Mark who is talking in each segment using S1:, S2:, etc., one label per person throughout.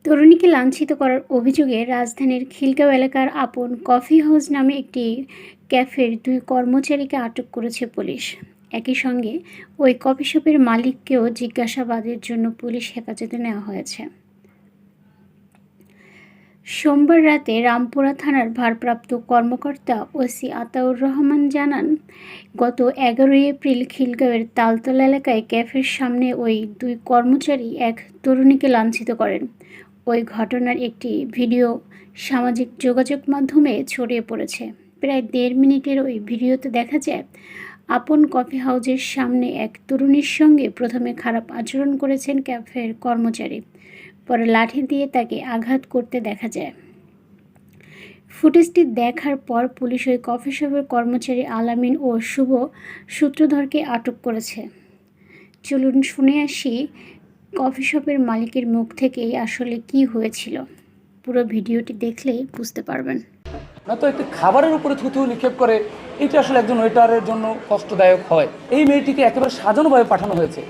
S1: তরুণীকে লাঞ্ছিত করার অভিযোগে রাজধানীর খিলগাঁও এলাকার আপন কফি হাউস নামে একটি ক্যাফের ২ কর্মচারীকে আটক করেছে পুলিশ। একই সঙ্গে ওই কফি শপের মালিককেও জিজ্ঞাসাবাদের জন্য পুলিশ হেফাজতে নেওয়া হয়েছে। সোমবার রাতে রামপুরা থানার ভারপ্রাপ্ত কর্মকর্তা ওসি আতাউর রহমান জানান, গত ১১ এপ্রিল খিলগাঁওয়ের তালতলা এলাকায় ক্যাফের সামনে ওই ২ কর্মচারী এক তরুণীকে লাঞ্ছিত করেন। ওই ঘটনার একটি ভিডিও সামাজিক যোগাযোগ মাধ্যমে ছড়িয়ে পড়েছে। প্রায় ১.৫ মিনিটের ওই ভিডিওতে দেখা যায়, আপন কফি হাউসের সামনে এক তরুণীর সঙ্গে প্রথমে খারাপ আচরণ করেছেন ক্যাফের কর্মচারী, পরে লাঠি দিয়ে তাকে আঘাত করতে দেখা যায়। ফুটেজটি দেখার পর পুলিশ ওই কফি শপের কর্মচারী আলামিন ও শুভ সূত্রধরকে আটক করেছে। চলুন শুনে আসি কফি শপের মালিকের মুখ থেকেই আসলে কি হয়েছিল। পুরো ভিডিওটি দেখলেই বুঝতে পারবেন।
S2: না তো একটি খাবারের উপরে থুতু নিক্ষেপ করে, এটা আসলে একজন ওয়েটারের জন্য কষ্টদায়ক হয়। এই মেয়েটিকে একেবারে সাজানোভাবে পাঠানো হয়েছে।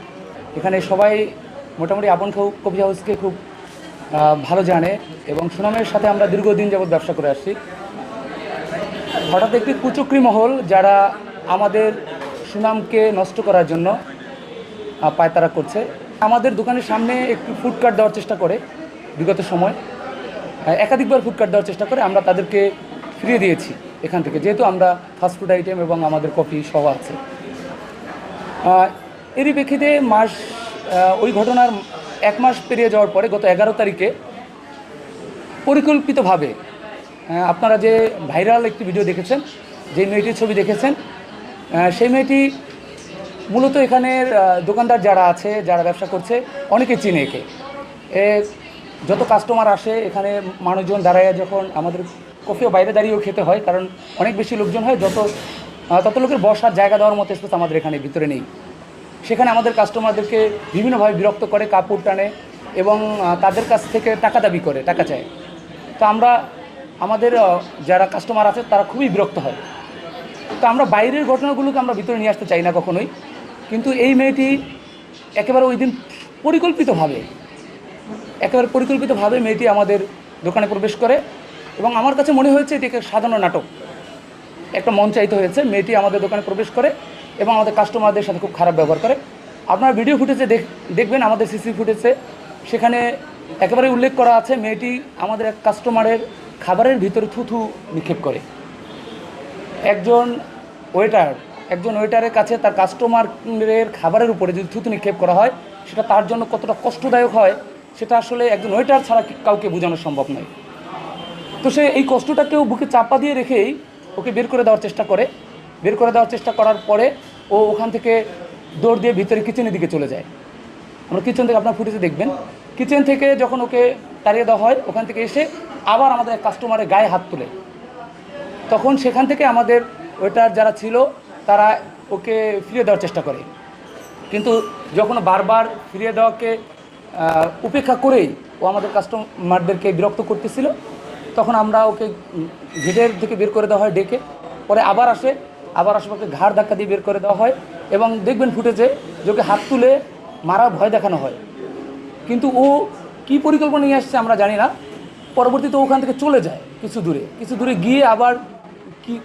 S2: এখানে সবাই মোটামুটি আপন কফি হাউসকে খুব ভালো জানে এবং সুনামের সাথে আমরা দীর্ঘদিন যাবৎ ব্যবসা করে আসছি। হঠাৎ একটি কুচক্রী মহল, যারা আমাদের সুনামকে নষ্ট করার জন্য পায়তারা করছে, আমাদের দোকানের সামনে একটু ফুড কার্ট দেওয়ার চেষ্টা করে। বিগত সময় একাধিকবার ফুড কার্ট দেওয়ার চেষ্টা করে, আমরা তাদেরকে ফিরিয়ে দিয়েছি এখান থেকে, যেহেতু আমরা ফাস্টফুড আইটেম এবং আমাদের কফি সহ আছে। এরই প্রেক্ষিতে ওই ঘটনার 1 মাস পেরিয়ে যাওয়ার পরে গত 11 তারিখে পরিকল্পিতভাবে, আপনারা যে ভাইরাল একটি ভিডিও দেখেছেন, যে মেয়েটির ছবি দেখেছেন, সেই মেয়েটি মূলত এখানের দোকানদার যারা আছে, যারা ব্যবসা করছে, অনেকে চিনে একে। যত কাস্টমার আসে এখানে মানুষজন দাঁড়ায়, যখন আমাদের কফিও বাইরে দাঁড়িয়েও খেতে হয়, কারণ অনেক বেশি লোকজন হয়, তত লোকের বসার জায়গা দেওয়ার মতো স্পেস আমাদের এখানে ভিতরে নেই। সেখানে আমাদের কাস্টমারদেরকে বিভিন্নভাবে বিরক্ত করে, কাপড় টানে এবং তাদের কাছ থেকে টাকা দাবি করে, টাকা চায়। তো আমাদের যারা কাস্টমার আছে তারা খুবই বিরক্ত হয়। তো আমরা বাইরের ঘটনাগুলোকে আমরা ভিতরে নিয়ে আসতে চাই না কখনোই, কিন্তু এই মেয়েটি একেবারে ওই দিন পরিকল্পিতভাবে মেয়েটি আমাদের দোকানে প্রবেশ করে এবং আমার কাছে মনে হয়েছে এটি একটা সাজানো নাটক, একটা মঞ্চায়িত হয়েছে। মেয়েটি আমাদের দোকানে প্রবেশ করে এবং আমাদের কাস্টমারদের সাথে খুব খারাপ ব্যবহার করে। আপনারা ভিডিও ফুটেজে দেখবেন, আমাদের সিসি ফুটেজে সেখানে একেবারে উল্লেখ করা আছে, মেয়েটি আমাদের এক কাস্টমারের খাবারের ভিতরে থুথু নিক্ষেপ করে। একজন ওয়েটারের কাছে তার কাস্টমারের খাবারের উপরে যদি থুতু নিক্ষেপ করা হয়, সেটা তার জন্য কতটা কষ্টদায়ক হয়, সেটা আসলে একজন ওয়েটার ছাড়া কাউকে বোঝানো সম্ভব নয়। তো সে এই কষ্টটাকেও বুকে চাপা দিয়ে রেখেই ওকে বের করে দেওয়ার চেষ্টা করার পরে ও ওখান থেকে দৌড় দিয়ে ভিতরে কিচেনের দিকে চলে যায়। আমরা কিচেন থেকে, আপনার ফুটেজে দেখবেন, কিচেন থেকে যখন ওকে তাড়িয়ে দেওয়া হয়, ওখান থেকে এসে আবার আমাদের কাস্টমারের গায়ে হাত তুলে। তখন সেখান থেকে আমাদের ওয়েটার যারা ছিল তারা ওকে ফিরিয়ে দেওয়ার চেষ্টা করে, কিন্তু যখন বারবার ফিরিয়ে দেওয়াকে উপেক্ষা করেই ও আমাদের কাস্টমারদেরকে বিরক্ত করতেছিল, তখন আমরা ওকে গেটের থেকে বের করে দেওয়া হয় ডেকে। পরে আবার আসে ওকে ঘাড় ধাক্কা দিয়ে বের করে দেওয়া হয় এবং দেখবেন ফুটেজে যে ওকে হাত তুলে মারা ভয় দেখানো হয়। কিন্তু ও কী পরিকল্পনা নিয়ে আসছে আমরা জানি না। পরবর্তীতে ওখান থেকে চলে যায় কিছু দূরে গিয়ে আবার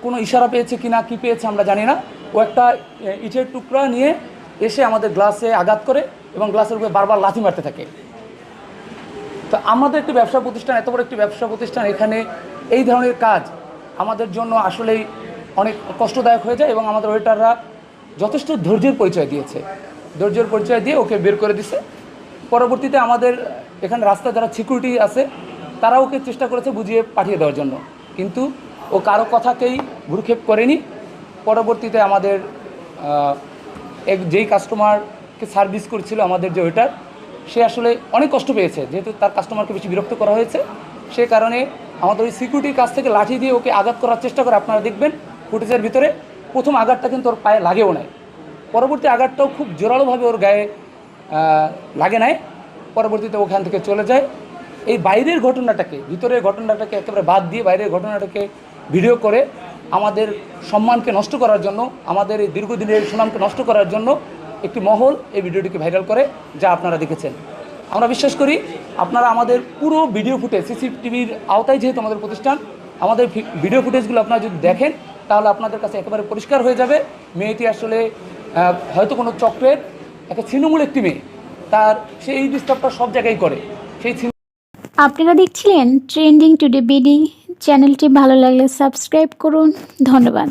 S2: কোনো ইশারা পেয়েছে কি না, কী পেয়েছে আমরা জানি না। ও একটা ইটের টুকরা নিয়ে এসে আমাদের গ্লাসে আঘাত করে এবং গ্লাসের উপরে বারবার লাথি মারতে থাকে। তো আমাদের একটি ব্যবসা প্রতিষ্ঠান, এত বড় একটি ব্যবসা প্রতিষ্ঠান, এখানে এই ধরনের কাজ আমাদের জন্য আসলেই অনেক কষ্টদায়ক হয়ে যায় এবং আমাদের ওয়েটাররা যথেষ্ট ধৈর্যের পরিচয় দিয়ে ওকে বের করে দিছে। পরবর্তীতে আমাদের এখানে রাস্তায় যারা সিকিউরিটি আছে তারা ওকে চেষ্টা করেছে বুঝিয়ে পাঠিয়ে দেওয়ার জন্য, কিন্তু ও কারো কথাকেই ভ্রুক্ষেপ করেনি। পরবর্তীতে আমাদের যেই কাস্টমারকে সার্ভিস করছিল আমাদের যে ওয়েটার, সে আসলে অনেক কষ্ট পেয়েছে, যেহেতু তার কাস্টমারকে বেশি বিরক্ত করা হয়েছে। সে কারণে আমাদের ওই সিকিউরিটির কাছ থেকে লাঠি দিয়ে ওকে আঘাত করার চেষ্টা করে। আপনারা দেখবেন ফুটেজের ভিতরে প্রথম আঘাতটা কিন্তু ওর পায়ে লাগেও নাই, পরবর্তী আঘাতটাও খুব জোরালোভাবে ওর গায়ে লাগে নাই। পরবর্তীতে ওখান থেকে চলে যায়। এই বাইরের ঘটনাটাকে, ভিতরের ঘটনাটাকে একেবারে বাদ দিয়ে বাইরের ঘটনাটাকে ভিডিও করে আমাদের সম্মানকে নষ্ট করার জন্য, আমাদের এই দীর্ঘদিনের সুনামকে নষ্ট করার জন্য একটি মহল এই ভিডিওটিকে ভাইরাল করে, যা আপনারা দেখেছেন। আমরা বিশ্বাস করি আপনারা আমাদের পুরো ভিডিও ফুটেজ সিসিটিভির আওতায় যেহেতু আমাদের প্রতিষ্ঠান, আমাদের ভিডিও ফুটেজগুলো আপনারা যদি দেখেন তাহলে আপনাদের কাছে একেবারে পরিষ্কার হয়ে যাবে মেয়েটি আসলে হয়তো কোনো চক্রের একটা ছিন্নমূল একটি মেয়ে, তার সে এই ডিস্টার্বটা সব জায়গায় করে সেই।
S1: আপনারা দেখছিলেন ট্রেন্ডিং টুডে বিডি। চ্যানেলটি ভালো লাগলে সাবস্ক্রাইব করুন। ধন্যবাদ।